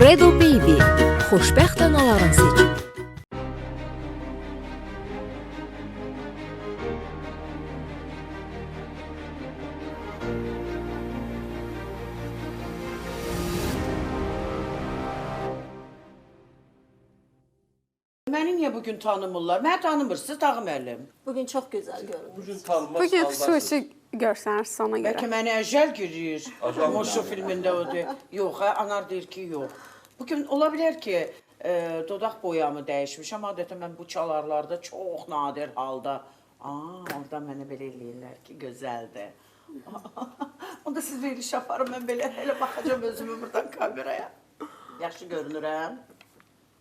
Credo Baby, xoşbəxt anaların seçim. Məni niyə bugün tanımırlar? Məni tanımırsınız, Tağı müəllim. Bugün çox gözəl görünür. Bugün tanınmaz Bugün haldarsınız. xüsusi görsənir ona görə. Bəlkə məni Əcəl girir. Ajan Moşu filmində o deyir. Yox, Anar deyir ki, yox. Bugün ola bilər ki, dodaq boyamı dəyişmişəm. Adətən mən bu çalarlarda çox nadir halda. Orada mənə belə eləyirlər ki, gözəldir. Onda siz veriliş yaparım, mən belə elə baxacam özümü buradan kameraya. Yaxşı görünürəm.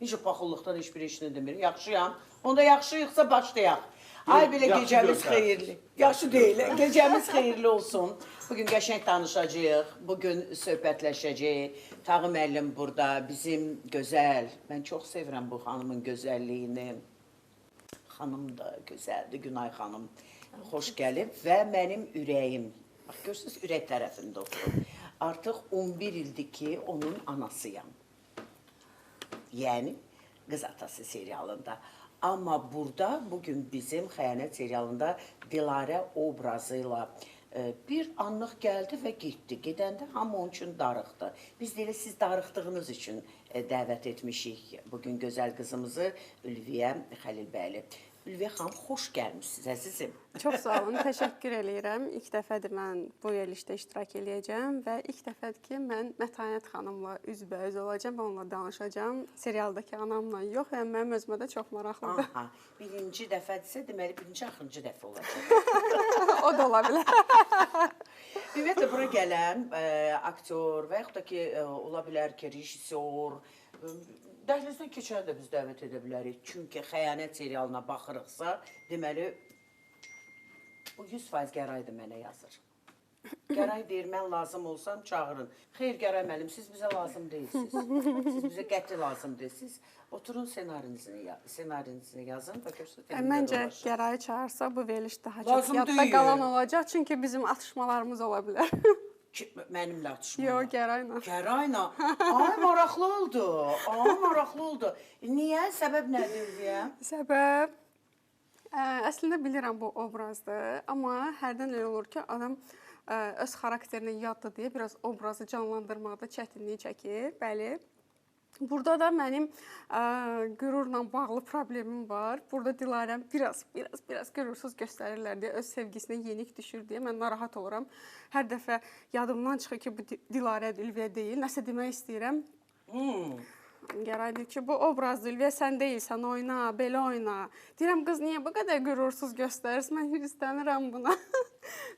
Necə paxıllıqdan heç bir işini demir. Yaxşıyam. Onda yaxşıyıqsa başlayaq. Ay belə yaxşı gecəmiz görsən. xeyirli. Yaxşı deyil. Gecəmiz xeyirli olsun. Bugün qəşəng danışacağıq. Bugün söhbətləşəcəyik. Tağı müəllim burada. Bizim gözəl. Mən çox sevirəm bu xanımın gözəlliyini. Xanım da gözəldir. Günay xanım. Xoş gəlib və mənim ürəyim. Bax görürsünüz, ürək tərəfində oturur. Artıq 11 ildir ki, onun anasıyam. Yəni Qız Atası serialında. Amma burada bugün bizim Xəyanət serialında Dilarə obrazıyla bir anlıq gəldi və getdi. Gedəndə hamı onun üçün darıxdı. Biz də elə siz darıxdığınız üçün dəvət etmişik bugün gözəl qızımızı Ülviyə Xəlilbəyli. Ülviyə xanım, xoş gəlmişsiniz əzizim. Çox sağ olun, təşəkkür eləyirəm. İlk dəfədir mən bu verilişdə iştirak eləyəcəm və ilk dəfədir ki, mən Mətanət xanımla üzbəüz olacağam və onunla danışacağam. Serialdakı anamla yox, yəni mənim özümə də çox maraqlıdır. Aha, birinci dəfədirsə, deməli birinci axırıncı dəfə olacaq. O da ola bilər. Ümumiyyətlə, bura gələn aktyor və yaxud da ki, ola bilər ki, rejissor, dəhlizdən keçəni də biz dəvət edə bilərik. Çünki Xəyanət serialına baxırıqsa, deməli, bu 100% Gəraydır mənə yazır. Gəray deyir, mən lazım olsam çağırın. Xeyr, Gəray müəllim, siz bizə lazım deyilsiniz. Siz bizə qəti lazım deyilsiniz. Oturun senarinizi yazın. Məncə Gərayı çağırsa bu veriliş daha çox Lazım yadda deyil. qalan olacaq. Çünki bizim atışmalarımız ola bilər. Mənimlə atışma. Yox, Gərayla. Gərayla. Ay, maraqlı oldu. Maraqlı oldu. Niyə? Səbəb nədir deyə? Səbəb əslində bilirəm bu obrazdır, amma hərdən elə olur ki, adam öz xarakterini yaddır deyə biraz obrazı canlandırmaqda çətinlik çəkir. Bəli. Burada da mənim qürurla bağlı problemim var. Burada Dilarəm biraz qürursuz göstərirlər deyə, öz sevgisinə yenik düşür deyə mən narahat oluram. Hər dəfə yadımdan çıxır ki, bu Dilarə Ülviyə deyil. Nəsə demək istəyirəm. Gəray deyir ki, bu obrazdır, Ülviyə sən deyilsən, oyna, belə oyna. Deyirəm, qız niyə bu qədər qürursuz göstərirsən? Mən hirslənirəm buna.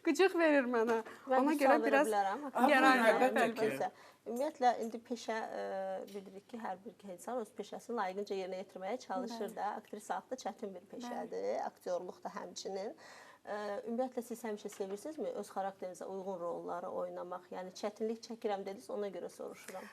Qıcıq verir mənə. Ona görə biraz Gəray. Ümumiyyətlə, indi peşə bilirik ki, hər bir insan öz peşəsini layiqincə yerinə yetirməyə çalışır da. Aktrisalıq da çətin bir peşədir, aktyorluq da həmçinin. Ümumiyyətlə, siz həmişə sevirsinizmi öz xarakterinizə uyğun rolları oynamaq? Yəni, çətinlik çəkirəm dediniz, ona görə soruşuram.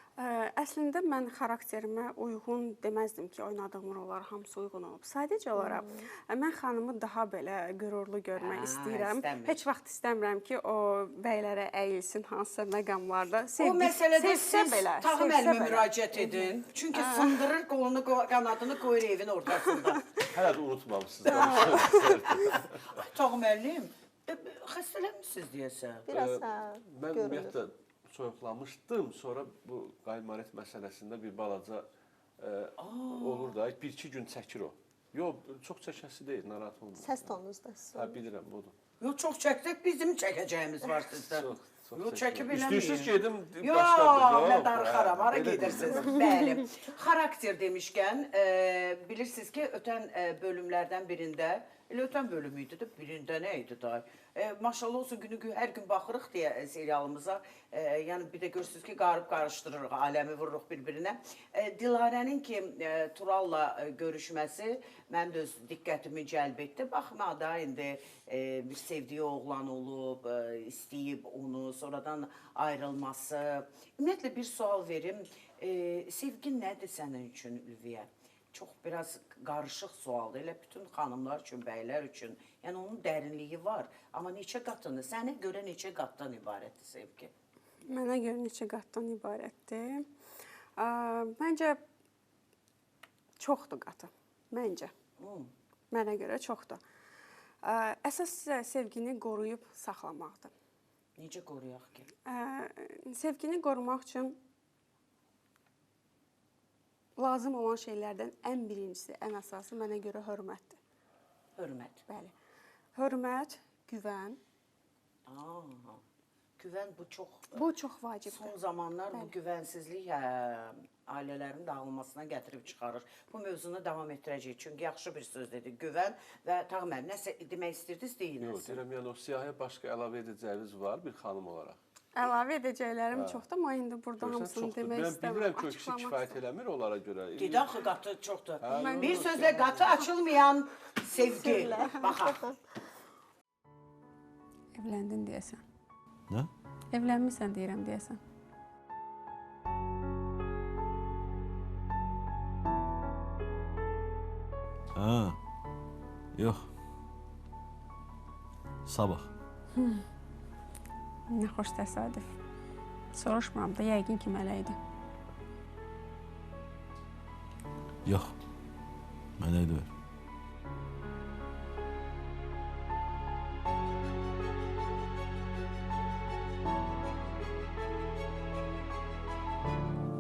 Əslində, mən xarakterimə uyğun deməzdim ki, oynadığım rollar hamısı uyğun olub. Sadəcə olaraq, mən xanımı daha belə qürurlu görmək istəyirəm. Heç vaxt istəmirəm ki, o bəylərə əyilsin hansısa məqamlarda. O məsələdə siz Tağı müəllimə müraciət edin. Çünki sındırır, qolunu, qanadını qoyur evin ortasında. Hələ də unutmamışsınız. Tağı müəllim, xəstələnmişsiniz deyəsən. Biraz Mən ümumiyyətlə soyuqlamışdım. Sonra bu qaymarət məsələsində bir balaca olur da, 1-2 gün çəkir o. Yox, çox çəkəsi deyil, narahat olmayın. Səs tonunuzda siz olun. Bilirəm, budur. Yox, çox çəksək bizim çəkəcəyimiz var sizdə. Yox, çəkib eləməyin. İstəyirsiniz gedim başladım. Yox, mən darıxaram, hara gedirsiniz? Bəli. Xarakter demişkən, bilirsiniz ki, ötən bölümlərdən birində, elə ötən bölüm idi də, birində nə idi da? Maşallah olsun, hər gün baxırıq deyə serialımıza, yəni bir də görürsünüz ki, qarışdırırıq, aləmi vururuq bir-birinə. Dilarənin ki, Turalla görüşməsi mənim də öz diqqətimi cəlb etdi. Baxma da, indi bir sevdiyi oğlan olub, istəyib onu, sonradan ayrılması. Ümumiyyətlə, bir sual verim, sevgi nədir sənin üçün, Ülviyə? Çox biraz qarışıq sualdır, elə bütün xanımlar üçün, bəylər üçün. Yəni, onun dərinliyi var, amma neçə qatını, sənə görə neçə qatdan ibarətdir sevgi? Mənə görə neçə qatdan ibarətdir. Məncə çoxdur qatı. Məncə. Mənə görə çoxdur. Əsas sevgini qoruyub saxlamaqdır. Necə qoruyaq ki? Sevgini qorumaq üçün lazım olan şeylərdən ən birincisi, ən əsası mənə görə hörmətdir. Hörmət. Bəli. Hörmət, güvən. Güvən bu çox vacibdir. son zamanlar bu güvənsizlik ailələrin dağılmasına gətirib çıxarır. Bu mövzunu davam etdirəcəyik. Çünki yaxşı bir söz dedi. Güvən və Tağım müəllim, nəsə demək istəyirdiniz, deyiniz. Yox, deyirəm, yəni o siyahıya başqa əlavə edəcəyiniz var bir xanım olaraq. Əlavə edəcəklərim çoxdur, amma indi burada hamısını demək istəmirəm. Bilirəm ki, o kişi kifayət eləmir onlara görə. Dedi axı qatı çoxdur. Bir sözlə qatı açılmayan sevgi. Baxaq. Evləndin deyəsən. Nə? Evlənmirsən deyirəm deyəsən. Hə. Yox. Sabah. Nə xoş təsadüf. Soruşmuram da, yəqin ki, mələkdir. Yox. Mələk deyil.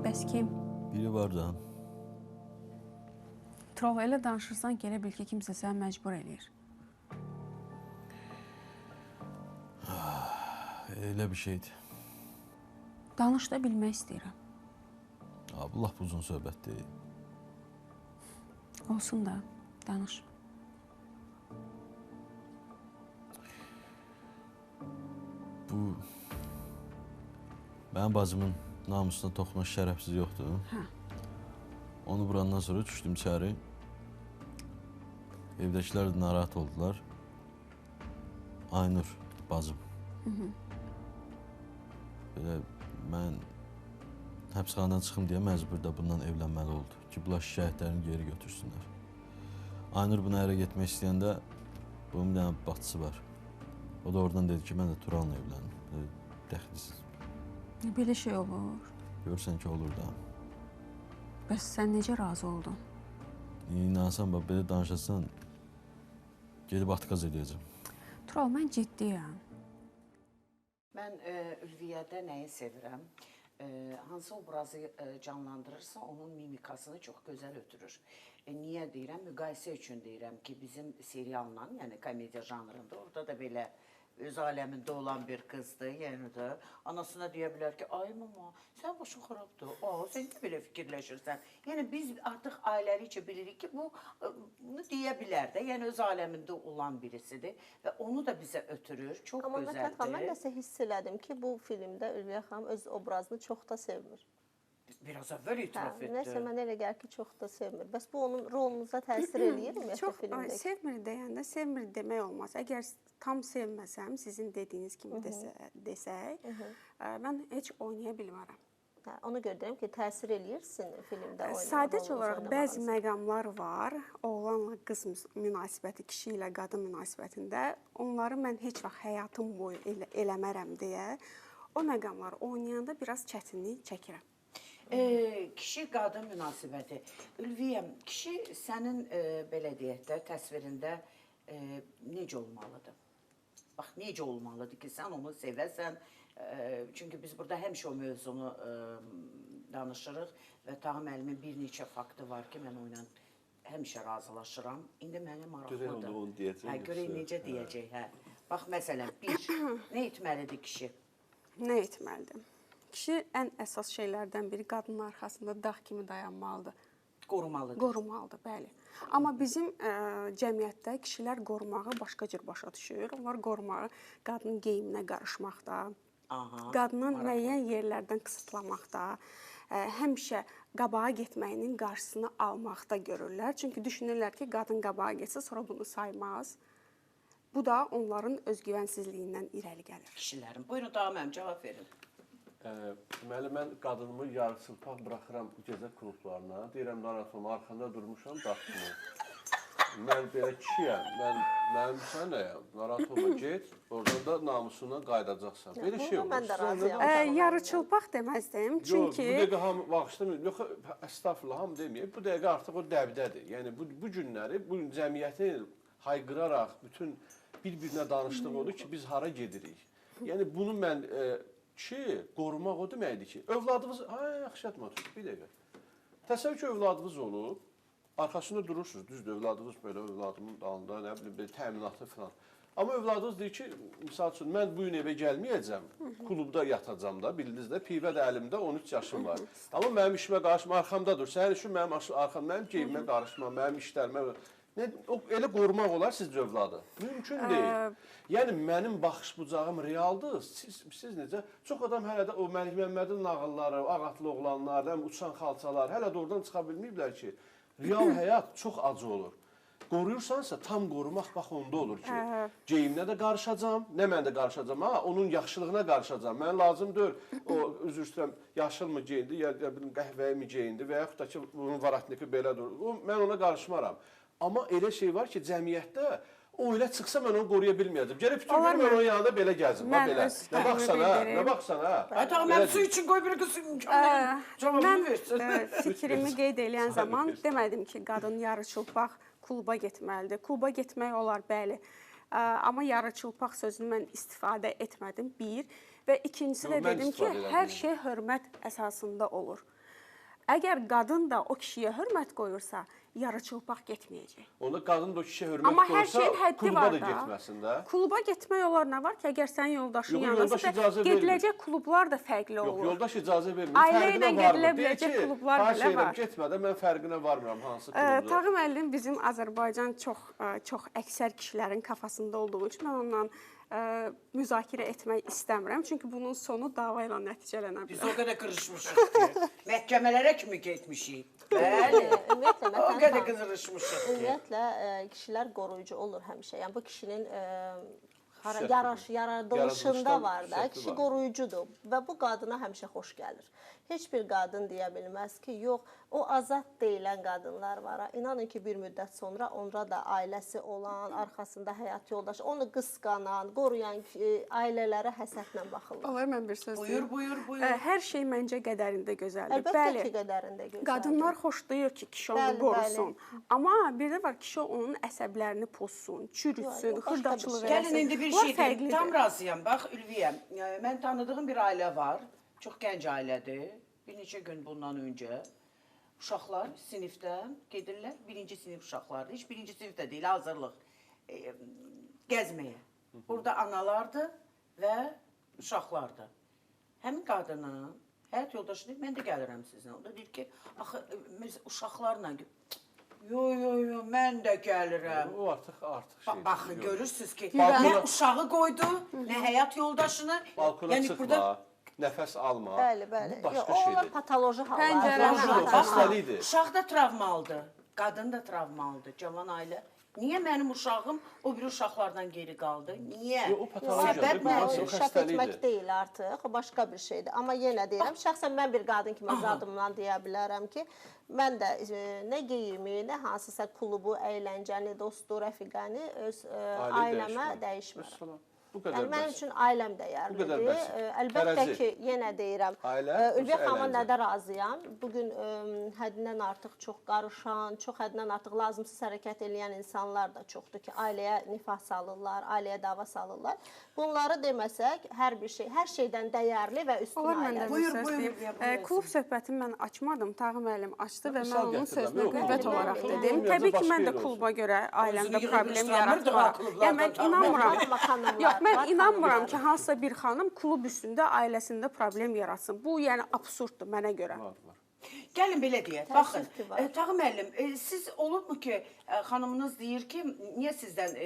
Bəs kim? Biri var da. Trol, elə danışırsan ki, elə bil ki, kimsə səni məcbur eləyir. Elə bir şeydir. Danış da bilmək istəyirəm. Bu lap uzun söhbət deyil. Olsun da, danış. Bu mənim bacımın namusuna toxunan şərəfsiz yoxdur. Hə. Onu vurandan sonra düşdüm içəri. Evdəkilər də narahat oldular. Aynur bacım. Belə mən həbsxanadan çıxım deyə məcbur da bundan evlənməli oldu ki, bunlar şikayətlərini geri götürsünlər. Aynur buna ərə getmək istəyəndə bunun bir dənə bacısı var. O da oradan dedi ki, mən də Turanla evlənim. Dəxlisiz. Belə şey olur. Görürsən ki, olur da. Bəs sən necə razı oldun? İnansan, belə danışasan, gedib atqaz edəcəm. Tural, mən ciddiyəm. Mən Ülviyyədə nəyi sevirəm? Hansı obrazı canlandırırsa, onun mimikasını çox gözəl ötürür. Niyə deyirəm? Müqayisə üçün deyirəm ki, bizim serialla, yəni komediya janrında, orada da belə öz aləmində olan bir qızdır, yəni də anasına deyə bilər ki, ay mama, sən başın xarabdır, sən də belə fikirləşirsən. Yəni biz artıq ailəlikcə bilirik ki, bunu deyə bilər də, yəni öz aləmində olan birisidir və onu da bizə ötürür, çox Amma gözəldir. Amma mən nəsə hiss elədim ki, bu filmdə Ülviyə xanım öz obrazını çox da sevmir. Biraz əvvəl itiraf etdi. Nəsə mənə elə gəlir ki, çox da sevmir. Bəs bu onun rolunuza təsir eləyir ümumiyyətlə filmdəki? Sevmir deyəndə, sevmir demək olmaz. Əgər tam sevməsəm, sizin dediyiniz kimi desək, mən heç oynaya bilmərəm. Ona görə deyirəm ki, təsir eləyirsin filmdə oynamaq. Sadəcə olaraq bəzi məqamlar var, oğlanla qız münasibəti, kişi ilə qadın münasibətində. Onları mən heç vaxt həyatım boyu eləmərəm deyə o məqamlar oynayanda biraz çətinlik çəkirəm. Kişi-qadın münasibəti. Ülviyəm, kişi sənin belə deyək də təsvirində necə olmalıdır? Bax, necə olmalıdır ki, sən onu sevəsən. Çünki biz burada həmişə o mövzunu danışırıq və Tağım müəllimin bir neçə faktı var ki, mən onunla həmişə razılaşıram. İndi mənə maraqlıdır. Görək onu deyəcək. Görək necə deyəcək. Bax, məsələn, nə etməlidir kişi? Nə etməlidir? Kişi ən əsas şeylərdən biri qadının arxasında dağ kimi dayanmalıdır. Qorumalıdır. Qorumalıdır, bəli. Amma bizim cəmiyyətdə kişilər qorumağı başqa cür başa düşür. Onlar qorumağı qadının geyiminə qarışmaqda, qadının müəyyən yerlərdən qısıtlamaqda, həmişə qabağa getməyinin qarşısını almaqda görürlər. Çünki düşünürlər ki, qadın qabağa getsə, sonra bunu saymaz. Bu da onların özgüvənsizliyindən irəli gəlir. Kişilərin. Buyurun, Tağım müəllim, cavab verin. Deməli, mən qadınımı yarısılpaq buraxıram gecə klublarına. Deyirəm, narahat olma, arxanda durmuşam, daxtımı. mən belə kişiyəm, mənim sən nəyəm, narahat olma, get, oradan da namusundan qayıdacaqsan. Belə şey olur. Mən də razıyam. Yarıçılpaq deməzdim, Yox, bu çünki dəqiqə hamı bağışlamır. Yox, əstəğfurullah, hamı deməyib. Bu dəqiqə artıq o dəbdədir. Yəni bu günləri, bu cəmiyyətin hayqıraraq bütün bir-birinə danışdığı odur ki, biz hara gedirik. Yəni bunu mən qorumaq o deməkdir ki, övladınız, yaxşı yatma, bir dəqiqə. Təsəvvür ki, övladınız olub, arxasında durursunuz, düzdür, övladınız belə övladımın dalında, nə bilim, belə təminatı falan. Amma övladınız deyir ki, misal üçün, mən bu gün evə gəlməyəcəm, klubda yatacam da, bildiniz də, pivə də əlimdə 13 yaşım var. Amma mənim işimə qarışma, arxamda dur, sənin işin mənim arxamda, mənim geyimə qarışma, mənim işlərimə, elə qorumaq olar sizcə övladı? Mümkün deyil. Yəni, mənim baxış bucağım realdır, siz necə? Çox adam hələ də o Məlik Məmmədin nağılları, Ağatlı oğlanlar, uçan xalçalar, hələ də oradan çıxa bilməyiblər ki, real həyat çox acı olur. Qoruyursansa, tam qorumaq bax onda olur ki, geyimlə də qarışacam, nə mən də qarışacam, onun yaxşılığına qarışacam. Mən lazım deyil, o, üzr istəyirəm, yaşıl mı geyindi, ya qəhvəyi mi geyindi və yaxud da ki, bunun varatniki belə durur. Mən ona qarışmaram. Amma elə şey var ki, cəmiyyətdə o elə çıxsa mən onu qoruya bilməyəcəm. Gərək bütün gün mən onun yanında belə gəzim. Nə baxsan, nə baxsan, Mən su üçün qoy bir qız cavabını versin. Mən fikrimi qeyd edən zaman demədim ki, qadın yarıçılpaq kluba getməlidir. Kluba getmək olar, bəli. Amma yarıçılpaq sözünü mən istifadə etmədim, bir. Və ikincisi də dedim ki, hər şey hörmət əsasında olur. Əgər qadın da o kişiyə hörmət qoyursa, yarıçılpaq getməyəcək. Onda qadın da o kişiyə hörmət qoyursa, kluba da getməsin də. Kluba getmək olar, nə var ki, əgər sənin yoldaşın yanındasa, gediləcək klublar da fərqli olur. Yox, yoldaş icazə vermir. Ailə ilə gedilə biləcək klublar belə var. Getmədə mən fərqinə varmıram hansı klubda. Tağı müəllim bizim Azərbaycan çox əksər kişilərin kafasında olduğu üçün mən ondan müzakirə etmək istəmirəm. Çünki bunun sonu dava ilə nəticələnə bilər. Biz o qədər qırışmışıq ki, məhkəmələrə kimi getmişik. Bəli, o qədər qırışmışıq ki. Ümumiyyətlə, kişilər qoruyucu olur həmişə. Yəni, bu kişinin yaradılışında var da, kişi qoruyucudur və bu qadına həmişə xoş gəlir. Heç bir qadın deyə bilməz ki, yox, o azad deyilən qadınlar var. İnanın ki, bir müddət sonra onda da ailəsi olan, arxasında həyat yoldaşı, onu qısqanan, qoruyan ailələrə həsədlə baxırlar. Olar, mən bir söz deyim. Buyur. Hər şey məncə qədərində gözəldir. Əlbəttə ki, qədərində gözəldir. Qadınlar xoşlayır ki, kişi onu qorusun. Amma bir də var, kişi onun əsəblərini pozsun, çürütsün, xırdaçılıq eləsin. Gəlin, indi bir şey deyim, tam razıyam. Bax, Ülviyə, mən tanıdığım bir ailə var, çox gənc ailədir. Bir neçə gün bundan öncə uşaqlar sinifdən gedirlər, birinci sinif uşaqlardır. Heç birinci sinifdə deyil, hazırlıq gəzməyə. Burada analardır və uşaqlardır. Həmin qadının həyat yoldaşı deyir, mən də gəlirəm sizinlə. O da deyir ki, axı, uşaqlarla Yox, mən də gəlirəm. O artıq şeydir. Baxın, görürsünüz ki, nə uşağı qoydu, nə həyat yoldaşını. Balkona çıxma, nəfəs alma. Bəli. Bu başqa Onlar şeydir. patoloji hallar. Xəstəlikdir. Uşaq da travmalıdır, qadın da travmalıdır, cavan ailə. Niyə mənim uşağım o bir uşaqlardan geri qaldı? Niyə? O patologiyadır, İnkişaf etmək deyil artıq, o başqa bir şeydir. Amma yenə deyirəm, şəxsən mən bir qadın kimi zadımdan deyə bilərəm ki, mən də nə geyimi, nə hansısa klubu, əyləncəni, dostu, rəfiqəni öz ailəmə dəyişmərəm. Yəni, mənim üçün ailəm dəyərlidir. Əlbəttə ki, yenə deyirəm, Ülviyə xanıma nədə razıyam? Bugün həddindən artıq çox qarışan, çox həddindən artıq lazımsız hərəkət edən insanlar da çoxdur ki, ailəyə nifah salırlar, ailəyə dava salırlar. Bunları deməsək, hər şeydən dəyərli və üstün ailədir. Buyur. Klub söhbətini mən açmadım, Tağı müəllim açdı və mən onun sözünə qüvvət olaraq dedim. Təbii ki, mən də kluba görə ailəmdə problem yaratmaram. Yəni, mən inanmıram. Mən inanmıram ki, hansısa bir xanım klub üstündə ailəsində problem yaratsın. Bu, yəni, absurddur mənə görə. Gəlin belə deyək, baxın, Tağı müəllim, siz olubmu ki, xanımınız deyir ki, niyə sizdən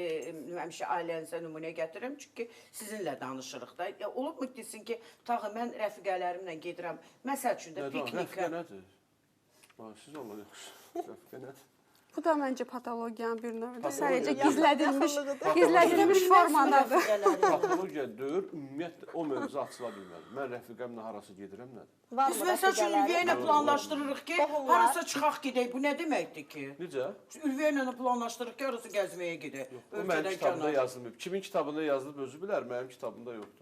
həmişə ailənizə nümunə gətirirəm? Çünki sizinlə danışırıq da. Olubmu desin ki, Tağı, mən rəfiqələrimlə gedirəm, məsəl üçün də piknikə. Rəfiqə nədir? Siz olun, yaxşı. Rəfiqə nədir? Bu da məncə patologiyanın bir növüdür. Patologiya Sadəcə deyil. gizlədilmiş formadadır. Patologiya deyil, ümumiyyətlə o mövzu açıla bilməz. Mən rəfiqəmlə harasa gedirəm nədir? Biz məsəl üçün Ülviyə ilə planlaşdırırıq ki, harasa çıxaq gedək. Bu nə deməkdir ki? Necə? Ülviyə ilə planlaşdırırıq ki, harasa gəzməyə gedək. O mənim kitabımda yazılmayıb. Kimin kitabında yazılıb özü bilər, mənim kitabımda yoxdur.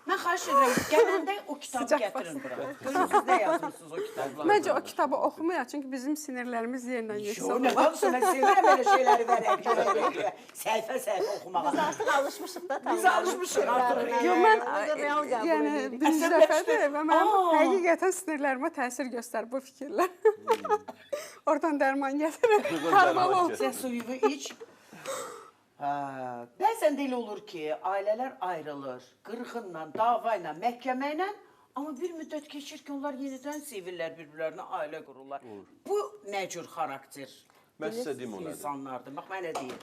Mən xahiş edirəm, gələndə o kitabı gətirin bura. Görün, siz nə yazmışsınız o kitabla? Məncə o kitabı oxumayaq, çünki bizim sinirlərimiz yerlə Yo, yeksan nə olur. qalsın, mən sevirəm elə şeyləri verək. Səhifə oxumağa. Biz artıq alışmışıq da. Biz alışmışıq artıq. Yox, mən real qəbul yəni edirik. birinci dəfədir və mənim həqiqətən sinirlərimə təsir göstərir bu fikirlər. Oradan dərman gətirir. Normal ol. Sən suyunu iç. Bəzən də elə olur ki, ailələr ayrılır, qırğınla, dava ilə, məhkəmə ilə, amma bir müddət keçir ki, onlar yenidən sevirlər bir-birlərinə, ailə qururlar. Bu nə cür xarakter Mən sizə deyim o nədir. insanlardır? Bax, mən nə deyim?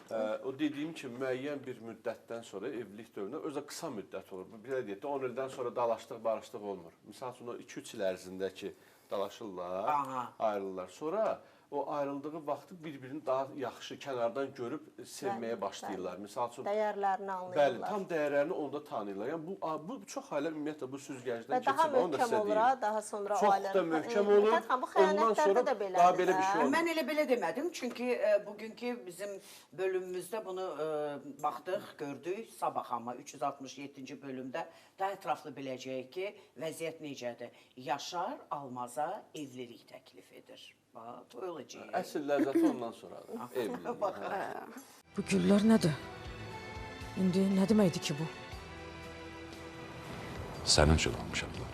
O dediyim kimi müəyyən bir müddətdən sonra evlilik dövründə özü də qısa müddət olur. Belə deyək də 10 ildən sonra dalaşdıq, barışdıq olmur. Məsəl üçün o 2-3 il ərzində ki, dalaşırlar, ayrılırlar. Sonra o ayrıldığı vaxtı bir-birini daha yaxşı kənardan görüb sevməyə başlayırlar. Məsəl üçün Dəyərlərini anlayırlar. bəli, tam dəyərlərini onda tanıyırlar. Yəni bu çox ailə ümumiyyətlə bu süzgəcdən Və daha keçir. Onu da möhkəm sizə olur, deyim. daha sonra Çox ailə. da möhkəm olur. Bu Ondan xəyanətlərdə sonra də belədir. daha belə bir şey olmur. Mən elə belə demədim, çünki bugünkü bizim bölümümüzdə bunu baxdıq, gördük. Sabah amma 367-ci bölümdə daha ətraflı biləcəyik ki, vəziyyət necədir. Yaşar Almaza evlilik təklif edir. Bax, toyolacaq. Əsl ləzzəti ondan sonradır. Evlilik. Bu güllər nədir? İndi nə deməkdir ki bu? Sənin üçün almışam da.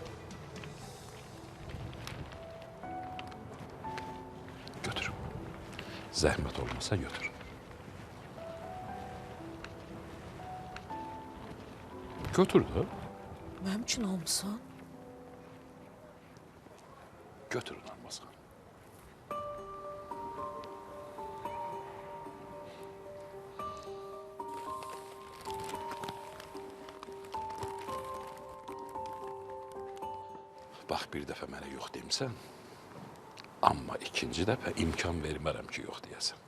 Götür. Zəhmət olmasa götür. Götür də. Mənim üçün almısan? Götürün almasan. Bax, bir dəfə mənə yox demsən, amma ikinci dəfə imkan vermərəm ki, yox deyəsən.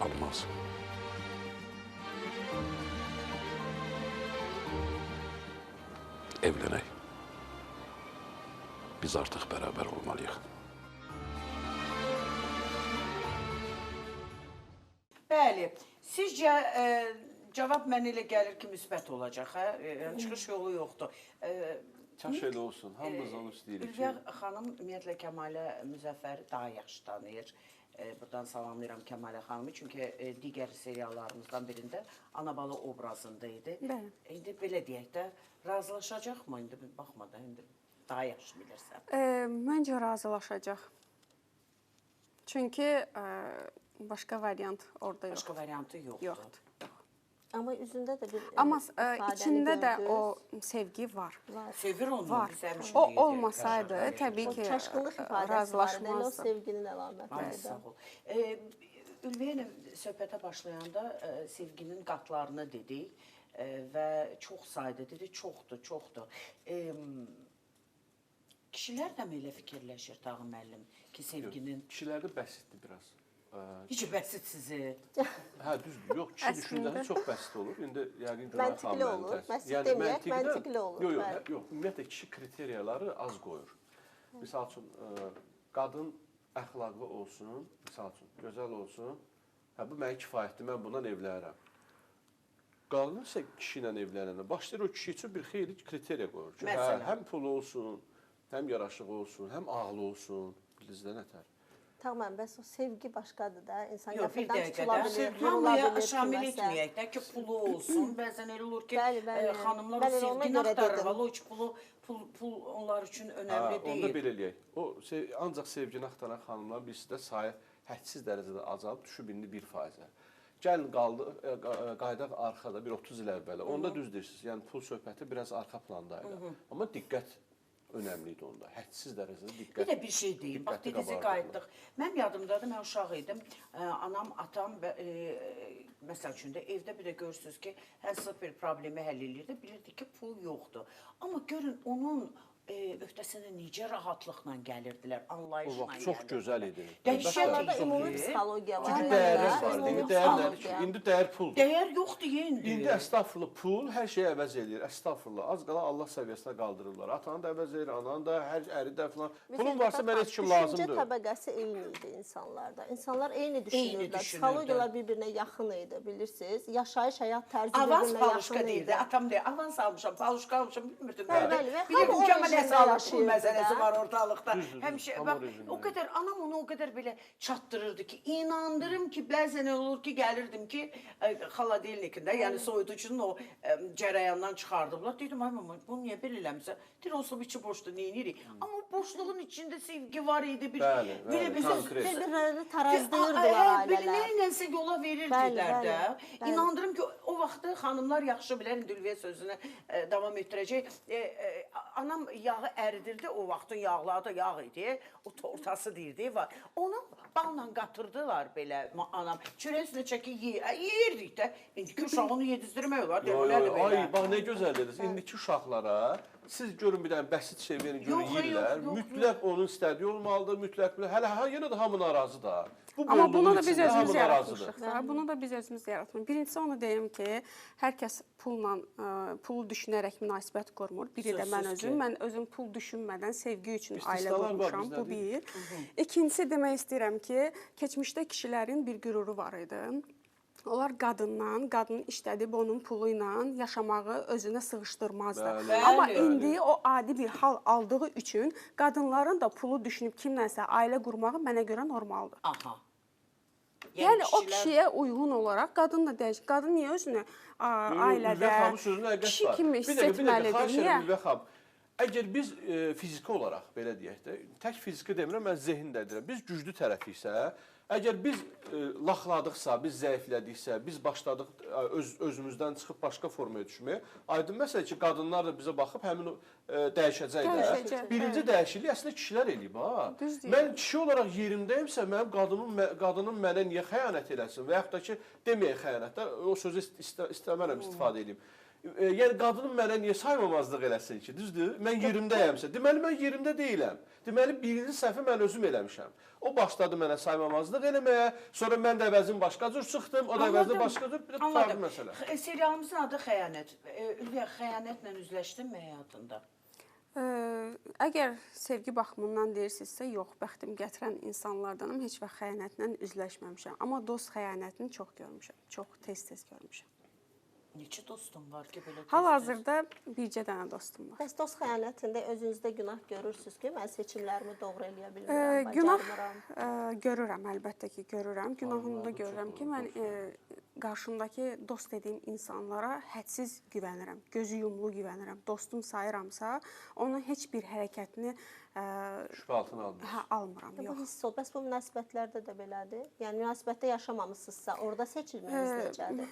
Almaz. Evlənək. Biz artıq bərabər olmalıyıq. Bəli, sizcə cavab mənə elə gəlir ki, müsbət olacaq, hə? Yəni çıxış yolu yoxdur. Kaş elə olsun. Hamımız onu istəyirik ki. Ülviyə xanım ümumiyyətlə Kəmalə Müzəffəri daha yaxşı tanıyır. Buradan salamlayıram Kəmalə xanımı, çünki digər seriallarımızdan birində ana-bala obrazında idi. Bəli. İndi belə deyək də, razılaşacaqmı indi? Baxma da, indi daha yaxşı bilirsən. Məncə razılaşacaq. Çünki başqa variant orada yox. Başqa variantı yoxdur. Yoxdur. Amma üzündə də bir Amma ifadəni içində də gördünüz. o sevgi var. Sevir onu, Var. biz həmişə O deyirik. olmasaydı, təbii O ki, çaşqınlıq ifadəsi var. Yəni o razılaşmazdı. sevginin Ay, əlamətidir. sağ ol. Ülviyə ilə söhbətə başlayanda sevginin qatlarını dedik və çox sayda dedik, çoxdur. Kişilər də mi elə fikirləşir Tağı müəllim ki, sevginin Kişilərdə bəsitdir biraz. Necə bəsit sizi? Hə, düzdür. Yox, kişi düşüncəsi çox bəsit olur. İndi yəqin ki, Məntiqli olur. Bəsit deməyək, məntiqli olur. Yox, ümumiyyətlə kişi kriteriyaları az qoyur. Misal üçün, qadın əxlaqlı olsun, misal üçün, gözəl olsun. Hə, bu mənə kifayətdir, mən bundan evlənərəm. Qadın isə kişi ilə evlənəndə başlayır o kişi üçün bir xeyli kriteriya qoyur ki, Məsələn? həm pulu olsun, həm yaraşığı olsun, həm ağlı olsun, bilizdə nətər. Tamam, bəs o sevgi başqadır da. İnsan Yox, bir yaxından tutula dəqiqədə bilir, yorula hamıya bilir. şamil kiməsə. etməyək də ki, pulu olsun. Bəzən elə olur ki, Bəli, bəli. xanımlar Mən o elə ona sevgini görə axtarır. dedim. Valla o pul onlar üçün önəmli Onda deyil. belə eləyək. O ancaq sevgini axtaran xanımların birisi də sayı hədsiz dərəcədə azalıb düşüb indi 1%-ə. Gəlin qaydaq arxada bir 30 il əvvələ. Onda düz deyirsiniz. Yəni pul söhbəti biraz arxa planda idi. Amma diqqət önəmli idi onda. Hədsiz dərəcədə diqqət. Bir də bir şey deyim. Bax, dediniz qayıtdıq. Mənim yadımdadır, mən uşaq idim. Anam, atam, məsəl üçün də evdə bir də görürsünüz ki, hansısa bir problemi həll edirdi. Bilirdi ki, pul yoxdur. Amma görün, onun öhdəsində necə rahatlıqla gəlirdilər, anlayışla O vaxt çox gözəl idi. İnsanlarda ümumi psixologiya var. Çünki dəyərlər var. Dəyər nədir ki? İndi dəyər puldur. Dəyər yoxdur indi. İndi əstəğfurullah, pul hər şeyi əvəz eləyir. Əstəğfurullah. Az qala Allah səviyyəsinə qaldırırlar. Atanı da əvəz eləyir, ananı da, hər əri də falan. Pulun varsa mənə heç kim lazımdır. Düşüncə təbəqəsi eyni idi insanlarda. İnsanlar eyni düşünürdülər. Psixologiyalar bir-birinə yaxın idi, bilirsiniz. Yaşayış həyat tərzi Avans bir-birinə paluşka yaxın deyirdi. idi. Atam deyir, avans almışam, paluşka almışam, bilmirdim. Bəli, və Bilirdim hamı ki, o amma rejimdə nəsə pul yaşayırdı məsələsi da. var ortalıqda. Düzdür, Həmişə, hamı bax, o rejimdə. o qədər, anam onu o qədər belə çatdırırdı ki, inandırım ki, bəzən olur ki, gəlirdim ki, xaladelnikində, yəni soyuducunun o cərəyandan çıxardıblar. Dedim, ay mama, bunu niyə belə eləmişsə? Deyir, olsa içi boşdur, neyinirik? Amma o boşluğun içində sevgi var idi. Bəli, konkret. Bir-birlərini tarazlayırdılar ailələr. Nəyinsə yola verirdilər də. İnandırım ki, o vaxtı xanımlar yaxşı bilər, indi Ülviyə sözünü davam etdirəcək. Anam yağı əridirdi, o vaxtın yağları da yağ idi, o tortası deyirdi var. Onu balla qatırdılar belə anam. Çörəyin üstünə çəkib yeyirdik də. İndiki uşağı onu yedizdirmək olar. Ay, bax nə gözəl dediniz. İndiki uşaqlara siz görün bir dənə bəsit şey verin, görün yeyirlər. Mütləq onun istədiyi olmalıdır, mütləq. Hələ yenə də hamı narazı da. Amma bunu da biz özümüz yaratmışıq da. Bunu da biz özümüz yaratmışıq. Birincisi onu deyim ki, hər kəs pulu düşünərək münasibət qurmur. Biri də mən özüm. Mən özüm pul düşünmədən sevgi üçün ailə qurmuşam. Bu bir. İkincisi demək istəyirəm ki, keçmişdə kişilərin bir qüruru var idi. Onlar qadının işlədib onun pulu ilə yaşamağı özünə sığışdırmazdı. Amma indi o adi bir hal aldığı üçün qadınların da pulu düşünüb kimlənsə ailə qurmağı mənə görə normaldır. Aha. Yəni o kişiyə uyğun olaraq qadın da dəyişir. Qadın niyə özünü ailədə kişi kimi hiss etməlidir? Niyə? Əgər biz fiziki olaraq, belə deyək də, tək fiziki demirəm, mən zehn də deyirəm, biz güclü tərəfiksə, əgər biz laxladıqsa, biz zəiflədiksə, biz başladıq özümüzdən çıxıb başqa formaya düşməyə, aydın məsələ ki, qadınlar da bizə baxıb həmin dəyişəcək də. Birinci dəyişiklik əslində kişilər eləyib, ha. Mən kişi olaraq yerimdəyimsə, mənim qadının mənə niyə xəyanət eləsin və yaxud da ki, deməyək xəyanətdə, o sözü istəmərəm istifadə edeyim. Yəni qadının mənə niyə saymamazlıq eləsin ki, düzdür? Mən yerimdəyəmsə, deməli mən yerimdə deyiləm. Deməli birinci səhvi mən özüm eləmişəm. O başladı mənə saymamazlıq eləməyə, sonra mən də əvəzin başqa cür çıxdım, o da əvəzin başqa cür, bir də tutardı məsələ. Serialımızın adı Xəyanət. Ülviyə, xəyanətlə üzləşdinmi həyatında? Əgər sevgi baxımından deyirsinizsə, yox, bəxtim gətirən insanlardanım, heç vaxt xəyanətlə üzləşməmişəm. Amma dost xəyanətini çox görmüşəm, çox tez-tez görmüşəm. Neçə dostum var ki, belə tez-tez? Hal-hazırda bircə dənə dostum var. Bəs dost xəyanətində özünüzdə günah görürsünüz ki, mən seçimlərimi doğru eləyə bilmirəm, bacarmıram. Günah görürəm, əlbəttə ki, görürəm. Günahını da görürəm ki, mən qarşımdakı dost dediyim insanlara hədsiz güvənirəm, gözü yumulu güvənirəm. Dostum sayıramsa, onun heç bir hərəkətini şübhə altına almıram. Bu hiss ol. Bəs bu münasibətlərdə də belədir? Yəni münasibətdə yaşamamısınızsa, orada seçilməyiniz necədir?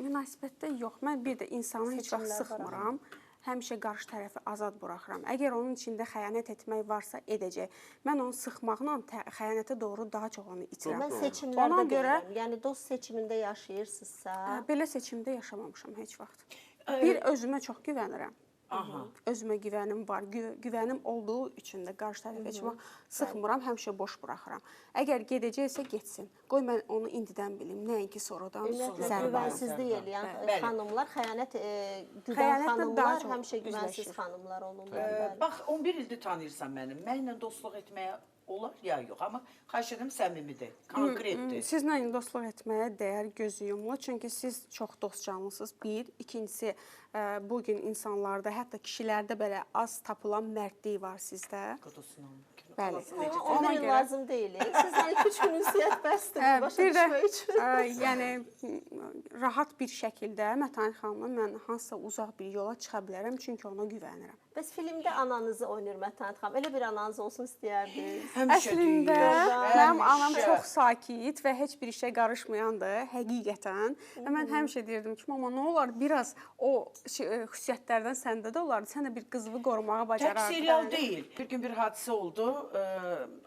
Münasibətdə yox. Mən bir də insanı heç vaxt sıxmıram. Həmişə qarşı tərəfi azad buraxıram. Əgər onun içində xəyanət etmək varsa, edəcək. Mən onu sıxmaqla xəyanətə doğru daha çox onu itirəm. Mən seçimlərdə deyirəm. Yəni dost seçimində yaşayırsınızsa... Belə seçimdə yaşamamışam heç vaxt. Bir, özümə çox güvənirəm. Özümə güvənim var. Güvənim olduğu üçün də qarşı tərəfə heç vaxt sıxmıram, həmişə boş buraxıram. Əgər gedəcəksə, getsin. Qoy mən onu indidən bilim, nəinki sonradan zərbə. Güvənsizlik eləyən xanımlar, xəyanət güdən xanımlar, həmişə güvənsiz xanımlar olurlar. Bax, 11 ildir tanıyırsan mənim. Mənimlə dostluq etməyə olar ya yox, amma xahiş edirəm səmimidir, konkretdir. Sizlə dostluq etməyə dəyər, gözü yumulu. Çünki siz çox dostcanlısınız. Bir, ikincisi, bugün insanlarda, hətta kişilərdə belə az tapılan mərdlik var sizdə. Bəli. Ona Ona görə görə- lazım deyil. Sizdən 2-3 gün ünsiyyət bəsdir başa Bir də düşmək üçün. yəni rahat bir şəkildə Mətanət xanımla mən hansısa uzaq bir yola çıxa bilərəm, çünki ona güvənirəm. Bəs filmdə ananızı oynayır Mətanət xanım. Elə bir ananız olsun istəyərdiniz. Həmişə Əslində deyir, mənim həmişə. anam çox sakit və heç bir işə qarışmayandır, həqiqətən. Və mən həmişə deyirdim ki, mama nə olar biraz o xüsusiyyətlərdən səndə də olardı. Sən də bir qızılı qorumağı Tək bacarardın. serial deyil. Bir gün bir hadisə oldu.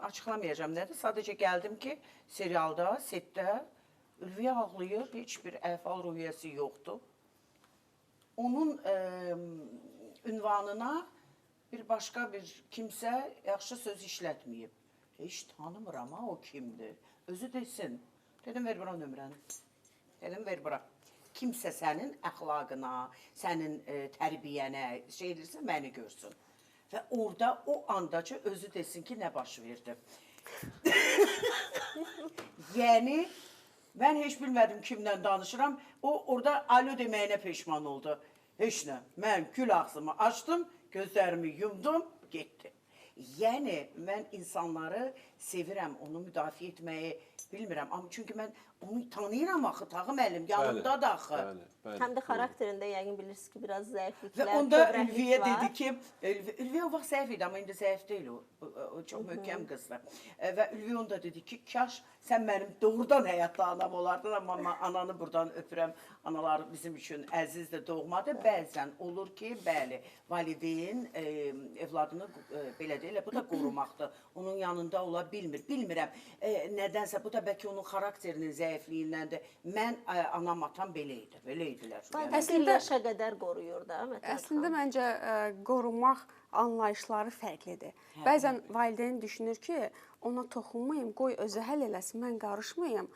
Açıqlamayacağam nədir. Sadəcə gəldim ki, serialda, setdə Ülviyə ağlayır, heç bir əhval-ruhiyyəsi yoxdur. Onun ünvanına bir başqa bir kimsə yaxşı söz işlətməyib. Heç tanımıram ha o kimdir. Özü desin. Dedim ver bura nömrəni. Dedim ver bura. Kimsə sənin əxlaqına, sənin tərbiyənə şey edirsə məni görsün. Və orada o andaca özü desin ki, nə baş verdi. Yəni mən heç bilmədim kimlə danışıram. O orada alo deməyinə peşman oldu. Heç nə. Mən gül ağzımı açdım, gözlərimi yumdum, getdim. Yəni mən insanları sevirəm, onu müdafiə etməyi bilmirəm. Amma çünki mən onu tanıyıram axı, Tağı müəllim yanımdadır axı. Həm də xarakterində yəqin bilirsiniz ki, biraz Və zəifliklər, onda kövrəklik Ülviyə var. dedi ki, Ülviyə o vaxt zəif idi, amma indi zəif deyil o. O çox möhkəm qızdır. Və Ülviyə onda dedi ki, kaş sən mənim doğrudan həyatda anam olardın, amma ananı buradan öpürəm. Analar bizim üçün əzizdir, doğmadır. Bəzən olur ki, bəli, valideyn evladını belə deyil, bu da qorumaqdır. Onun yanında ola bilmir. Bilmirəm, nədənsə bu da bəlkə onun xarakterinin zəifliyindəndir. Mən, anam, atam belə idi, belə idilər. Əslində yaşa qədər qoruyur da Mətanət xanım. Əslində məncə qorumaq anlayışları fərqlidir. Bəzən valideyn düşünür ki, ona toxunmayım, qoy özü həll eləsin, mən qarışmayım.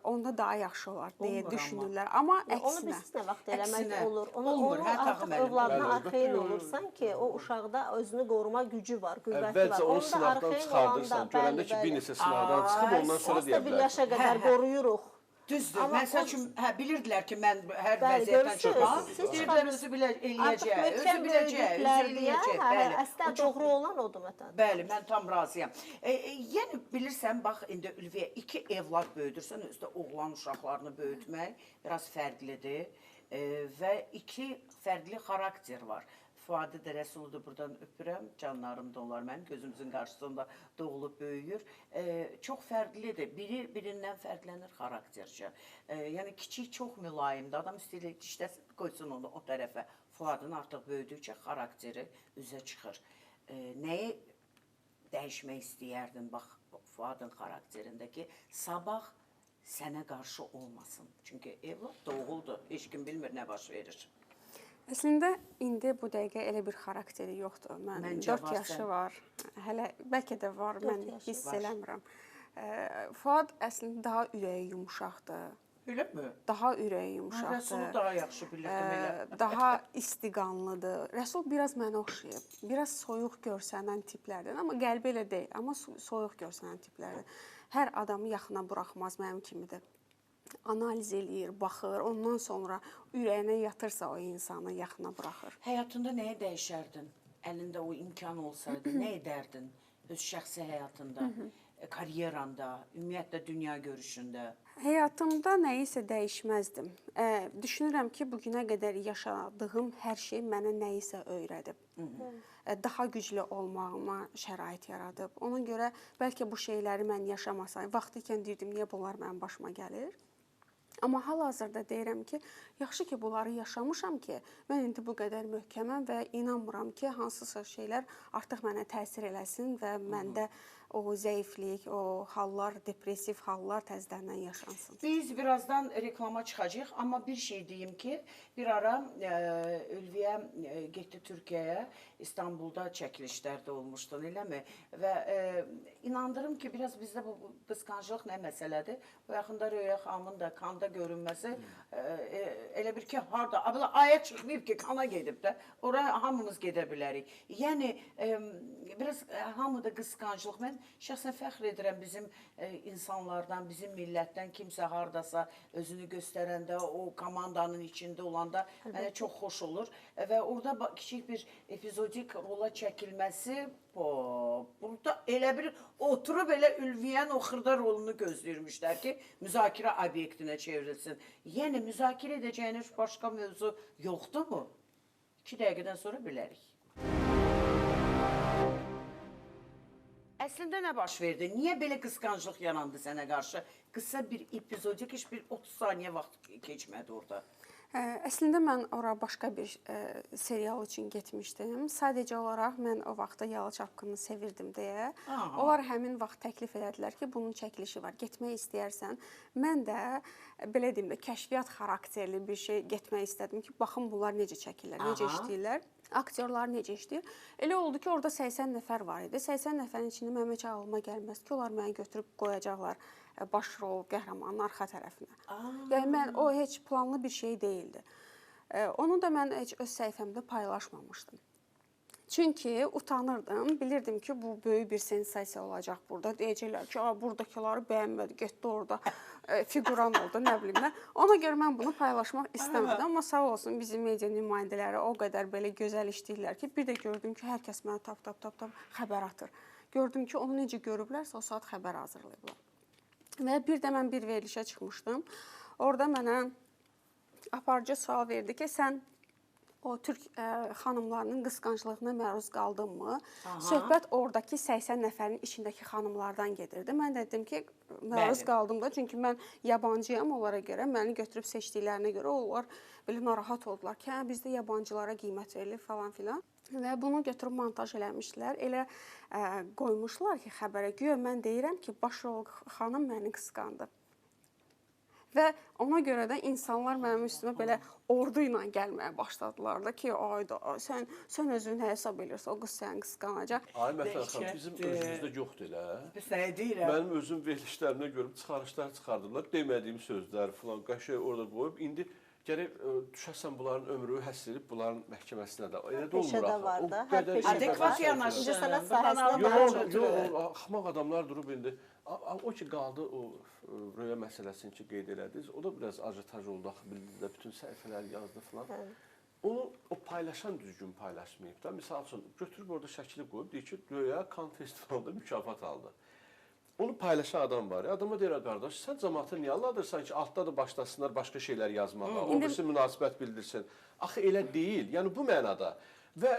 Onda daha yaxşı olar deyə Olmur düşünürlər. Amma Onu əksinə. bilirsiniz nə vaxt eləmək Əksinə. olur. Olmur, Onu hə, Tağı artıq müəllim. övladına Bəli, arxeyin əlbəttə. olursan ki, o uşaqda özünü qoruma gücü var, qüvvəti Əvvəlcə var. onu Onu da sınaqdan arxeyin çıxardırsan, olanda, görəndə ki, bir neçə sınaqdan çıxıb ondan sonra deyə Onsuz da bir bilərsən. yaşa qədər qoruyuruq. Düzdür. Amma Məsəl üçün, bilirdilər ki, mən hər Bəli, vəziyyətdən görürsünüz, çıxam. siz Deyirdilər, özü bilə Artıq eləyəcək, özü möhkəm biləcək, özü böyüdüklər deyə, eləyəcək. Bəli. əslində O çox- doğru olan odur Mətanət. Bəli, mən tam razıyam. Yəni bilirsən, bax indi Ülviyə 2 evlad böyüdürsən, özü də oğlan uşaqlarını böyütmək biraz fərqlidir və 2 fərqli xarakter var. Fuadı da Rəsulu da buradan öpürəm, canlarım da onlar mənim gözümüzün qarşısında doğulub böyüyür. Çox fərqlidir. Biri birindən fərqlənir xaraktercə. Yəni kiçik çox mülayimdir. Adam istəyir dişləsin, qoysun onu o tərəfə. Fuadın artıq böyüdükcə xarakteri üzə çıxır. Nəyi dəyişmək istəyərdin bax Fuadın xarakterindəki sabah sənə qarşı olmasın. Çünki evlad doğuldu, heç kim bilmir nə baş verir. Əslində indi bu dəqiqə elə bir xarakteri yoxdur. Mən Məncə 4 var yaşı sən. var. Hələ bəlkə də var, mən yaşı hiss var. eləmirəm. Fuad əslində daha ürəyi yumşaqdır. Eləmi? Daha ürəyi Mən yumşaqdır. Rəsulu daha yaxşı bilirdim elə. Daha istiqanlıdır. Rəsul biraz mənə oxşayıb. Biraz soyuq görsənən tiplərdən, amma qəlbi elə deyil, amma soyuq görsənən tiplərdən. Hər adamı yaxına buraxmaz mənim kimidir. Analiz eləyir, baxır, ondan sonra ürəyinə yatırsa o insanı yaxına buraxır. Həyatında nəyə dəyişərdin? Əlində o imkan olsaydı, nə edərdin? Öz şəxsi həyatında, karyeranda, ümumiyyətlə dünya görüşündə. Həyatımda nəyisə dəyişməzdim. Düşünürəm ki, bu günə qədər yaşadığım hər şey mənə nəyisə öyrədib. Daha güclü olmağıma şərait yaradıb. Ona görə bəlkə bu şeyləri mən yaşamasaydım, vaxtı ikən deyirdim, niyə bunlar mənim başıma gəlir? Amma hal-hazırda deyirəm ki, yaxşı ki, bunları yaşamışam ki, mən indi bu qədər möhkəməm və inanmıram ki, hansısa şeylər artıq mənə təsir eləsin və məndə o zəiflik, o hallar, depressiv hallar təzədən yaşansın. Biz birazdan reklama çıxacağıq, amma bir şey deyim ki, bir ara Ülviyə getdi Türkiyəyə, İstanbulda çəkilişlərdə olmuşdun, eləmi? Və inandırım ki, biraz bizdə bu qısqanclıq nə məsələdir? Bu yaxında Röya xanımın da kanda görünməsi elə bir ki, harda? Aya çıxmayıb ki, kana gedib də, oraya hamımız gedə bilərik. Yəni, biraz hamıda qısqanclıq, mən şəxsən fəxr edirəm bizim insanlardan, bizim millətdən kimsə hardasa özünü göstərəndə, o komandanın içində olanda mənə çox xoş olur. Və orada kiçik bir epizodik rola çəkilməsi, burada elə bir oturub elə Ülviyyənin o xırda rolunu gözləyirmişlər ki, müzakirə obyektinə çevrilsin. Yəni, müzakirə edəcəyiniz başqa mövzu yoxdurmu? 2 dəqiqədən sonra bilərik. Əslində nə baş verdi? Niyə belə qısqanclıq yarandı sənə qarşı? Qısa bir epizodik, heç bir 30 saniyə vaxt keçmədi orada. Əslində mən ora başqa bir serial üçün getmişdim. Sadəcə olaraq mən o vaxtda Yalı Çapqını sevirdim deyə. Onlar həmin vaxt təklif elədilər ki, bunun çəkilişi var, getmək istəyərsən. Mən də belə deyim də kəşfiyyat xarakterli bir şey getmək istədim ki, baxın bunlar necə çəkirlər, necə işləyirlər. Aktyorlar necə işləyir? Elə oldu ki, orada 80 nəfər var idi. 80 nəfərin içində mənim heç ağlıma gəlməz ki, onlar məni götürüb qoyacaqlar baş rol qəhrəmanın arxa tərəfinə. Yəni mən o heç planlı bir şey deyildi. Onu da mən heç öz səhifəmdə paylaşmamışdım. Çünki utanırdım, bilirdim ki, bu böyük bir sensasiya olacaq burada. Deyəcəklər ki, buradakiləri bəyənmədi, getdi orada figuran oldu, nə bilim nə. Ona görə mən bunu paylaşmaq istəmədim. Amma sağ olsun bizim media nümayəndələri o qədər belə gözəl işləyirlər ki, bir də gördüm ki, hər kəs mənə tap xəbər atır. Gördüm ki, onu necə görüblərsə o saat xəbər hazırlayıblar. Və bir də mən bir verilişə çıxmışdım. Orada mənə aparıcı sual verdi ki, sən o türk xanımlarının qısqanclığına məruz qaldınmı? Söhbət oradakı 80 nəfərin içindəki xanımlardan gedirdi. Mən də dedim ki, məruz qaldım da, çünki mən yabancıyam onlara görə, məni götürüb seçdiklərinə görə onlar belə narahat oldular ki, hə, bizdə yabancılara qiymət verilir falan filan. Və bunu götürüb montaj eləmişdilər. Elə qoymuşlar ki, xəbərə güya mən deyirəm ki, başrol xanım məni qısqandı. Və ona görə də insanlar mənim üstümə belə ordu ilə gəlməyə başladılar da ki, ayda, sən özünü hesab edirsən, o qız səni qısqanacaq. Ay Mətan xanım, bizim özümüzdə yoxdur elə. Biz nə deyirəm? Mənim özüm verilişlərimdə görüb çıxarışlar çıxardılar, demədiyim sözlər filan, qəşəng orada qoyub. İndi gərək düşəsən bunların ömrü həsr edib bunların məhkəməsinə də. Elə də olmur axı. Adekvat yanaşır. Yox, axmaq adamlar durub indi. O ki, qaldı o röya məsələsini ki, qeyd elədiniz. O da biraz ajitaj oldu axı, bildiyinizdə bütün səhifələr yazdı filan. Onu o paylaşan düzgün paylaşmayıb da. Misal üçün, götürüb orada şəkili qoyub, deyir ki, röya Kan festivalında mükafat aldı. Onu paylaşan adam var ya, adama deyirəm, qardaş, sən cəmaatı niyə alladırsan ki, altda da başlasınlar başqa şeylər yazmağa, o birisi münasibət bildirsin. Axı elə deyil, yəni bu mənada. Və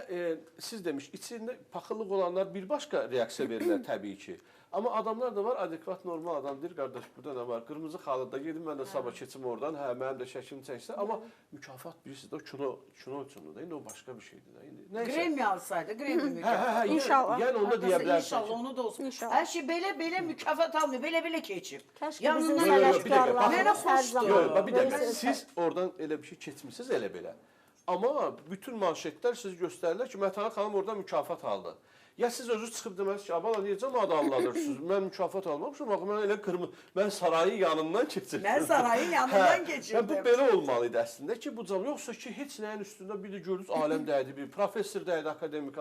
siz demiş, içində paxıllıq olanlar bir başqa reaksiya verirlər təbii ki. Amma adamlar da var, adekvat, normal adam deyir, qardaş, burada nə var? Qırmızı xalıda gedim, mən də sabah keçim oradan, hə, mənim də şəklimi çəksə. Amma mükafat bilirsiniz də, kino üçündür da, indi o başqa bir şeydir də. Grammy alsaydı, Grammy mükafat. İnşallah. Yəni onda deyə bilərsən. İnşallah, onu da olsun. İnşallah. Hər şey belə mükafat almıyor, belə keçib. Kəşke bizim Mənə xoşdur. Yox, bir dəqiqə, siz oradan elə bir şey keçmişsiniz, elə belə. Amma bütün manşetlər siz göstərirlər ki, Mətan xanım orada mükafat aldı. Ya siz özünüz çıxıb deməlisiniz ki, abala necə adı anladırsınız? Mən mükafat almamışam, axı mən elə mən sarayın yanından keçirdim. Mən sarayın yanından keçirdim. Bu belə olmalı idi əslində ki, bu cavab yoxsa ki, heç nəyin üstündə bir də görürüz aləm dəydi, bir professor dəydi, akademik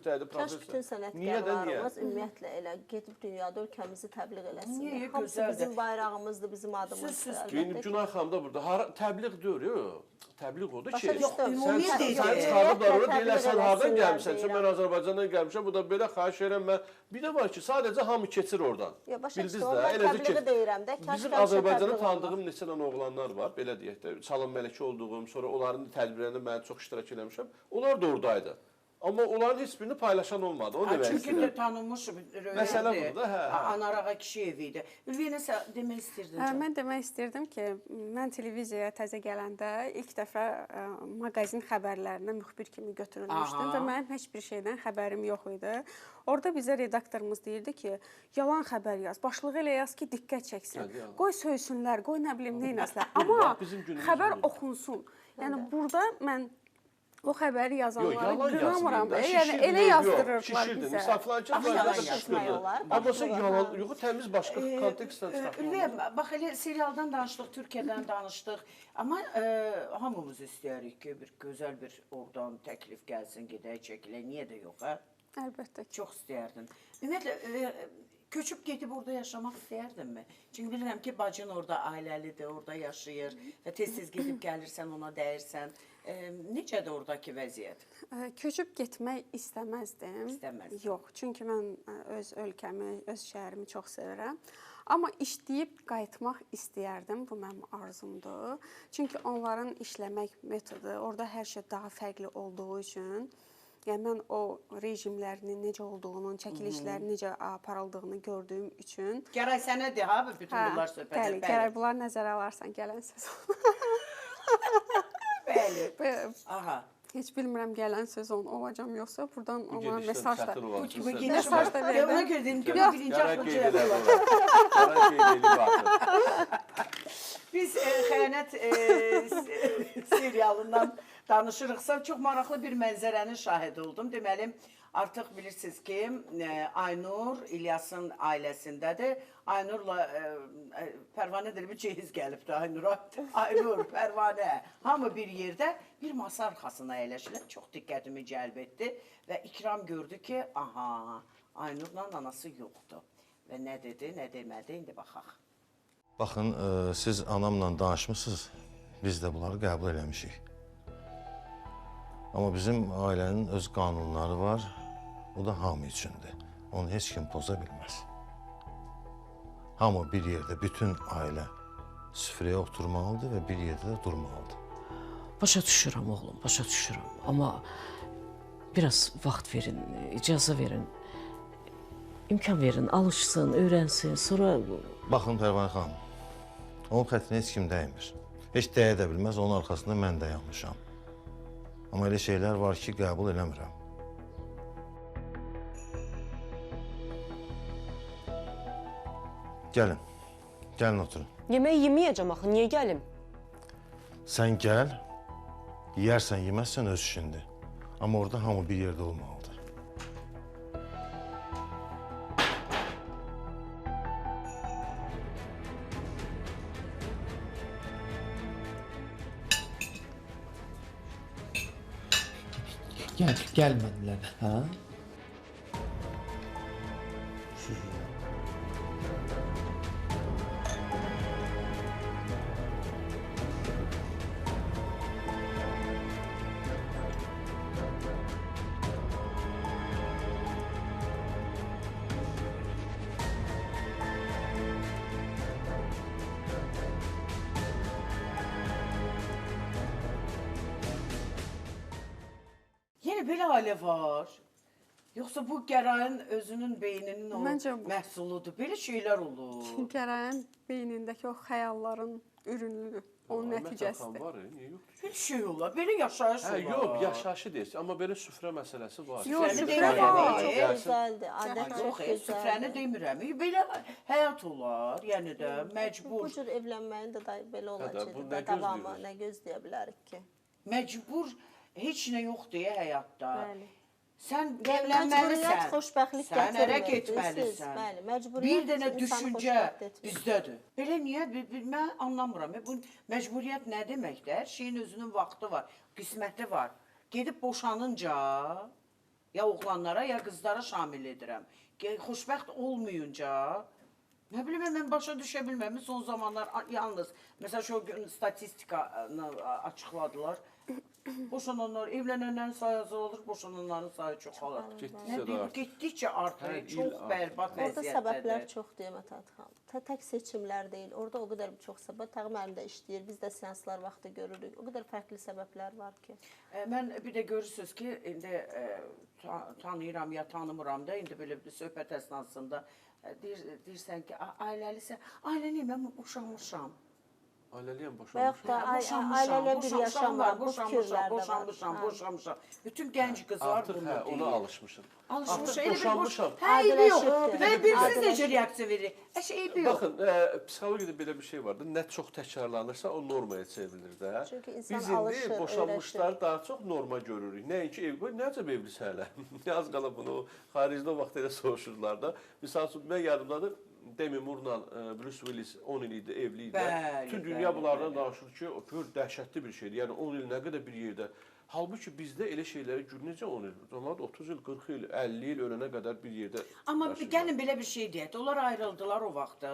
dəydi, professor. Kaş bütün sənətkarlarımız ümumiyyətlə elə gedib dünyada ölkəmizi təbliğ eləsinlər. Niyə? Hamısı Gözəldir. bizim bayrağımızdır, bizim adımızdır. Indi Günay xanım da burada təbliğ deyir, yox. Təbliğ odur ki, ümumi sən deyil. çıxardıblar orada, deyirlər, sən hardan gəlmişsən, mən Azərbaycandan gəlmişəm, bu da belə xahiş edirəm mən. Bir də var ki, sadəcə hamı keçir oradan. Bildiniz də, eləcə ki, bizim Azərbaycanı tanıdığım neçə dənə oğlanlar var, belə deyək də, Çalın Mələkə olduğum, sonra onların tədbirlərində mən çox iştirak eləmişəm, onlar da oradaydı. Amma onların heç birini paylaşan olmadı, onu demək istəyirəm. Çünki də tanınmış Məsələ budur da, hə. Anarağa Kişiyev idi. Ülviyə nəsə demək istəyirdin? Mən demək istirdim ki, mən televiziyaya təzə gələndə ilk dəfə maqazin xəbərlərinə müxbir kimi götürülmüşdüm və mənim heç bir şeydən xəbərim yox idi. Orada bizə redaktorumuz deyirdi ki, yalan xəbər yaz, başlığı elə yaz ki, diqqət çəksin. Qoy söysünlər, qoy nə bilim neynəslər. Amma xəbər oxunsun. Yəni burada mən o xəbəri yazanları qınamıram. Yəni elə yazdırırdılar bizə. Misafirlər Abbasın yalan, yox, təmiz başqa kontekstdən çıxartmaq. Ülviyə, bax elə serialdan danışdıq, Türkiyədən danışdıq. Amma hamımız istəyirik ki, bir gözəl bir oradan təklif gəlsin, gedək, çəkilək. Niyə də yox, hə? Əlbəttə ki. Çox istəyərdin. Ümumiyyətlə, köçüb gedib orada yaşamaq istəyərdinmi? Çünki bilirəm ki, bacın orada ailəlidir, orada yaşayır və tez-tez gedib gəlirsən, ona dəyirsən. Necədir oradakı vəziyyət? Köçüb getmək istəməzdim. İstəməzdin. Yox, çünki mən öz ölkəmi, öz şəhərimi çox sevirəm. Amma işləyib qayıtmaq istəyərdim, bu mənim arzumdur. Çünki onların işləmək metodu, orada hər şey daha fərqli olduğu üçün, yəni mən o rejimlərinin necə olduğunu, çəkilişlərin necə aparıldığını gördüyüm üçün. Gərək sənədir ha bütün bunlar söhbətlər. Bəli, bunlar nəzərə alarsan gələn sezon. Bəli. Aha. Heç bilmirəm gələn sezon olacam yoxsa buradan ona mesaj da. Bu kimi Mesaj da verdim. Ona görə dedim ki, bu birinci Gərək axırıncı qeyd dəfə eləmək olacaq. olar. Gərək qeyd eləyib Biz xəyanət serialından danışırıqsa, çox maraqlı bir mənzərənin şahidi oldum. Deməli, artıq bilirsiniz ki, Aynur İlyasın ailəsindədir. Aynurla Pərvanə də bir cehiz gəlibdi Aynura. Aynur, Pərvanə, hamı bir yerdə bir masa arxasına əyləşirlər. Çox diqqətimi cəlb etdi və İkram gördü ki, aha, Aynurla anası yoxdur. Və nə dedi, nə demədi, indi baxaq. Baxın, siz anamla danışmısınız, biz də bunları qəbul eləmişik. Amma bizim ailənin öz qanunları var, o da hamı üçündür. Onu heç kim poza bilməz. Hamı bir yerdə, bütün ailə süfrəyə oturmalıdır və bir yerdə də durmalıdır. Başa düşürəm oğlum, başa düşürəm. Amma biraz vaxt verin, icazə verin. İmkan verin, alışsın, öyrənsin, sonra... Baxın Pərvanə xanım, onun xətrinə heç kim dəymir. Heç dəyə də bilməz, onun arxasında mən dayanmışam. Amma elə şeylər var ki, qəbul eləmirəm. Gəlin, gəlin oturun. Yemək yeməyəcəm axı, niyə gəlim? Sən gəl, yeyərsən, yeməzsən öz işindir. Amma orada hamı bir yerdə olmalıdır. Gəlmədilər, hə? Yəni belə ailə var. Yoxsa bu Gərayın özünün beyninin o Məncə bu- məhsuludur. Belə şeylər olur. Gərəyin beynindəki o xəyalların ürünüdür, onun nəticəsidir. Var, niyə yoxdur? Bir şey olar, belə yaşayış Hə, olar. yox, yaşayışı deyil, amma belə süfrə məsələsi var. Yox, Süfrəni süfrə demirəm, var. Çox Gəlsin. gözəldir, adət çox Yox, gözəldir. süfrəni demirəm. Belə həyat olar, yəni də məcbur. Bu cür evlənməyin də belə bu olacaq. nə Da davamı gözləyirik? nə gözləyə bilərik ki? Məcbur heç nə yoxdur ya həyatda. Bəli. Sən Məcburiyyət evlənməlisən. xoşbəxtlik Sən ərə gətirmir, getməlisən. bəli, Bir məcburiyyət dənə insanı düşüncə xoşbəxt etmir. bizdədir. Belə niyə? Mən anlamıram. Bu məcburiyyət nə deməkdir? Hər şeyin özünün vaxtı var, qisməti var. Gedib boşanınca ya oğlanlara ya qızlara şamil edirəm. Xoşbəxt olmayınca nə bilim mən başa düşə bilmirəm. Son zamanlar yalnız məsələn şu gün statistikanı açıqladılar. Boşananlar, evlənənlərin sayı azalır, boşananların sayı çoxalır. Getdikcə Nə də deyim, artır. getdikcə artır, Hər il çox artır. bərbad Orada səbəblər vəziyyətdədir. çoxdur Mətat xanım. Tək seçimlər deyil. Orada o qədər çox səbəb. Tağım müəllim də işləyir. Biz də seanslar vaxtı görürük. O qədər fərqli səbəblər var ki. Mən bir də görürsünüz ki, indi tanıyıram ya tanımıram da, indi belə bir söhbət əsnasında deyirsən ki, ailəlisə, ailəni mən boşanmışam. Ailəliyəm Və yaxud da ailələ bir yaşam var, bu fikirlər də var. Boşanmışam. Bütün gənc qızlar Artıq bunu hə, deyir. ona alışmışam. Alışmış, Artıq boşanmışam. Hə, eybi yox. Adiləşibdir. Və bilirsiniz necə Adiləşib. reaksiya verir? Eybi yox. Baxın, psixologiyada belə bir şey vardır. Nə çox təkrarlanırsa o normaya çevrilir də. Çünki insan Biz indi alışır, boşanmışları daha çox norma görürük. Nəinki ev qoy, necə evlisən hələ? Az qala bunu xaricdə o vaxt elə soruşurlar da. Misal üçün mən yadımdadır. Demi Moore'la Bruce Willis 10 il idi, evli idi. Bəli, Bütün dünya bəli, bunlardan bəli. danışır ki, o gör dəhşətli bir şeydir. Yəni 10 il nə qədər bir yerdə Halbuki bizdə elə şeyləri gör necə olur? Onlar 30 il, 40 il, 50 il ölənə qədər bir yerdə Amma yaşayırlar. gəlin belə bir şey deyək. Onlar ayrıldılar o vaxtda.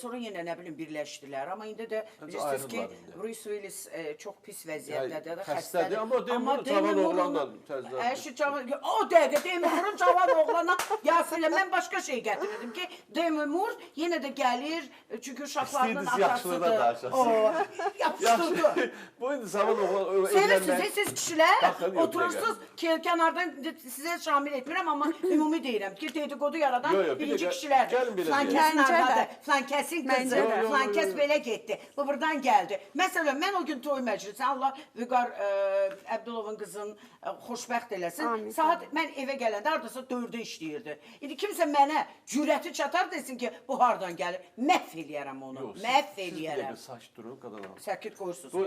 Sonra yenə nə bilim birləşdilər. Amma indi də bilirsiniz ki, ayrıldılar indi. Bruce Willis çox pis vəziyyətdədir, Xəstədir, amma Demi Moore cavan oğlanla təzədən. O dəqiqə Demi Moore'un cavan oğlana Yasinlə mən başqa şey gətirirdim ki, Demi Moore yenə də gəlir, çünki uşaqlarının İstəyirdiniz yaxşılığa da atasıdır. aşasın. Yapışdırdı. Bu indi cavan oğlan Sevirsiniz, siz kişilər Baxın, yox, oturursunuz kənardan sizə şamil etmirəm, amma ümumi deyirəm ki, dedikodu yaradan Yo, yo, bir birinci dəqiqə, kişilərdir. gəlin belə Filan deyək. kəsin Məncə də. arvadı, filan kəsin qızı, Məncə də. filan kəs belə getdi. Bu buradan gəldi. Məsələn, mən o gün toy məclisi, Allah Vüqar Əbdulovun qızın xoşbəxt eləsin. Amin. Saat mən evə gələndə hardasa 4-də işləyirdi. İndi kimsə mənə cürəti çatar desin ki, bu hardan gəlir? Məhv eləyərəm onu. Məhv Siz bir eləyərəm. dəqiqə saç durun, qadan alın. Səkit qoyursunuz. Bu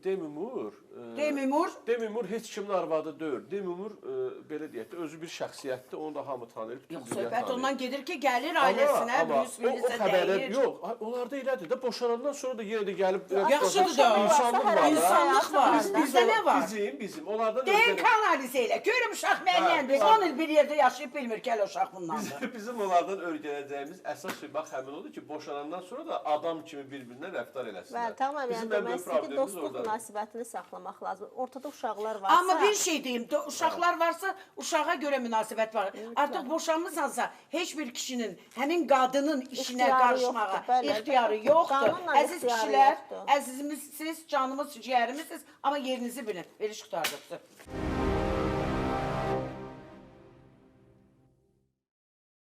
Demi Moore, Demi Moore Demi Moore heç kimin arvadı deyil. Demi Moore belə deyək də özü bir şəxsiyyətdir, onu da hamı tanıyır. bütün Yox, dünya söhbət tanıyır. ondan gedir ki, gəlir ailəsinə, Bruce o Willis'e xəbərlər dəyir. yox. Onlarda elədir də boşanandan sonra da yenə də gəlib Yaxşıdır da. insanlıq var. da. İnsanlıq var. Bizdə nə var? Bizim onlardan DNK analizi elə. Görüm uşaq müəyyəndir. 10 il bir yerdə yaşayıb bilmir ki, elə uşaq bundandır. bizim onlardan öyrənəcəyimiz əsas şey bax həmin odur ki, boşanandan sonra da adam kimi bir-birinə rəftar eləsinlər. Və tamam, yəni Bizim ən demək böyük istəyir ki, problemimiz dostluq oradadır. münasibətini saxlamaq lazım. Ortada uşaqlar varsa... Amma bir şey deyim, uşaqlar varsa uşağa görə münasibət var. Artıq boşanmısansa heç bir kişinin, həmin qadının işinə İxtiyarı qarışmağa yoxdur, bəli. ixtiyarı yoxdur. Qanunla Əziz ixtiyarı kişilər, yoxdur. əzizimizsiz, canımız, ciyərimizsiz, amma yerinizi bilin. Veriş qurtardıq.